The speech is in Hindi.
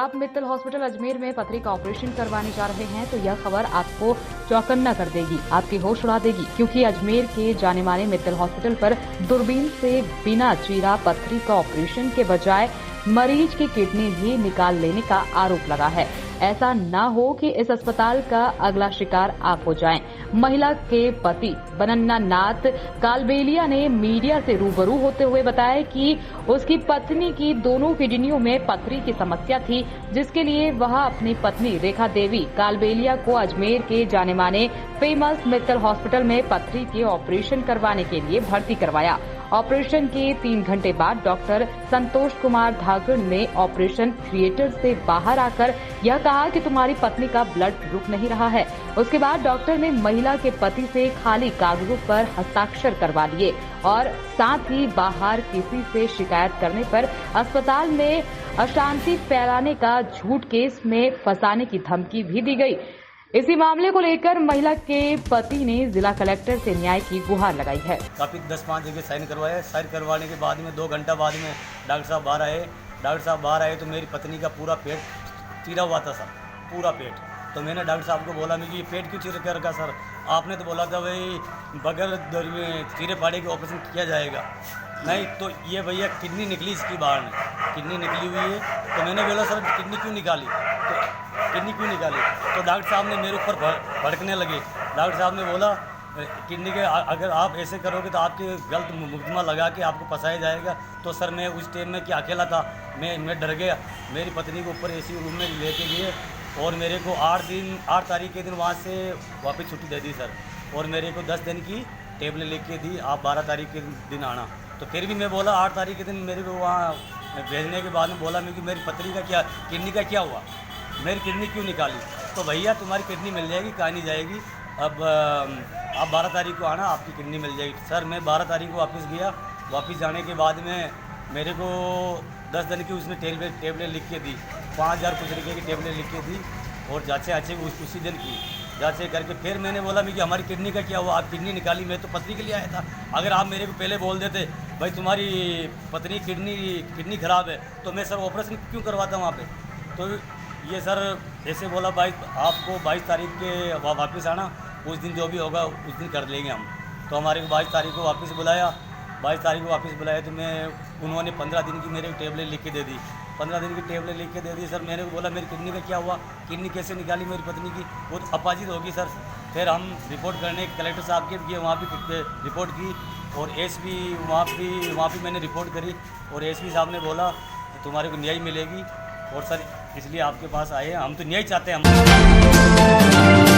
आप मित्तल हॉस्पिटल अजमेर में पथरी का ऑपरेशन करवाने जा रहे हैं तो यह खबर आपको चौकन्ना कर देगी, आपके होश उड़ा देगी, क्योंकि अजमेर के जाने माने मित्तल हॉस्पिटल पर दूरबीन से बिना चीरा पथरी का ऑपरेशन के बजाय मरीज की किडनी ही निकाल लेने का आरोप लगा है। ऐसा ना हो कि इस अस्पताल का अगला शिकार आप हो जाएं। महिला के पति बनन्ना नाथ कालबेलिया ने मीडिया से रूबरू होते हुए बताया कि उसकी पत्नी की दोनों किडनियों में पथरी की समस्या थी, जिसके लिए वह अपनी पत्नी रेखा देवी कालबेलिया को अजमेर के जाने माने फेमस मित्तल हॉस्पिटल में पथरी के ऑपरेशन करवाने के लिए भर्ती करवाया। ऑपरेशन के 3 घंटे बाद डॉक्टर संतोष कुमार धागड़ ने ऑपरेशन थिएटर से बाहर आकर यह कहा कि तुम्हारी पत्नी का ब्लड रुक नहीं रहा है। उसके बाद डॉक्टर ने महिला के पति से खाली कागजों पर हस्ताक्षर करवा लिए और साथ ही बाहर किसी से शिकायत करने पर अस्पताल में अशांति फैलाने का झूठ केस में फंसाने की धमकी भी दी गई। इसी मामले को लेकर महिला के पति ने जिला कलेक्टर से न्याय की गुहार लगाई है। काफ़ी 10-5 जगह साइन करवाए। साइन करवाने के बाद में 2 घंटा बाद में डॉक्टर साहब बाहर आए। डॉक्टर साहब बाहर आए तो मेरी पत्नी का पूरा पेट चीरा हुआ था सर, पूरा पेट। तो मैंने डॉक्टर साहब को बोला मैं कि ये पेट क्यों चीर कर रखा सर? आपने तो बोला था भाई बगैर चीरे फाड़े के ऑपरेशन किया जाएगा। नहीं तो ये भैया किडनी निकली इसकी बाहर में, किडनी निकली हुई है। तो मैंने बोला सर किडनी क्यों निकाली, तो किडनी क्यों निकाली? तो डॉक्टर साहब ने मेरे ऊपर भड़कने लगे। डॉक्टर साहब ने बोला किडनी के अगर आप ऐसे करोगे तो आपके गलत मुकदमा लगा के आपको फंसाया जाएगा। तो सर मैं उस टाइम में क्या अकेला था, मैं डर गया। मेरी पत्नी को ऊपर एसी रूम में लेके गए और मेरे को 8 तारीख के दिन वहाँ से वापस छुट्टी दे दी सर, और मेरे को 10 दिन की टेबलेट लिख के दी, आप 12 तारीख के दिन आना। तो फिर भी मैं बोला 8 तारीख के दिन मेरे को वहाँ भेजने के बाद में बोला मैं कि मेरी पत्नी का क्या, किडनी का क्या हुआ, मेरी किडनी क्यों निकाली? तो भैया तुम्हारी किडनी मिल जाएगी, कहाँ नहीं जाएगी, अब आप 12 तारीख को आना, आपकी किडनी मिल जाएगी। सर मैं 12 तारीख को वापस गया। वापस जाने के बाद में मेरे को 10 दिन की उसने टेबलेट लिख के दी, 5000 कुछ रुपये की टेबलेट लिख के दी, और जाँचें उसी दिन की जाँचें करके फिर मैंने बोला मैं कि हमारी किडनी का क्या हुआ, आप किडनी निकाली, मैं तो पत्नी के लिए आया था। अगर आप मेरे को पहले बोल देते भाई तुम्हारी पत्नी किडनी ख़राब है तो मैं सर ऑपरेशन क्यों करवाता वहाँ पे? तो ये सर ऐसे बोला भाई आपको 22 तारीख के वापस आना, उस दिन जो भी होगा उस दिन कर लेंगे हम। तो हमारे को 22 तारीख को वापस बुलाया। 22 तारीख को वापस बुलाया तो उन्होंने 15 दिन की मेरे को टेबलेट लिख के दे दी। 15 दिन की टेबलेट लिख के दे दी। सर मैंने बोला मेरी किडनी का क्या हुआ, किडनी कैसे निकाली मेरी पत्नी की, वो अपाजित होगी सर। फिर हम रिपोर्ट करने कलेक्टर साहब के किए, वहाँ भी रिपोर्ट की, और एसपी वहाँ भी मैंने रिपोर्ट करी, और एसपी साहब ने बोला तुम्हारे को न्याय मिलेगी। और सर इसलिए आपके पास आए हैं, हम तो न्याय चाहते हैं हम।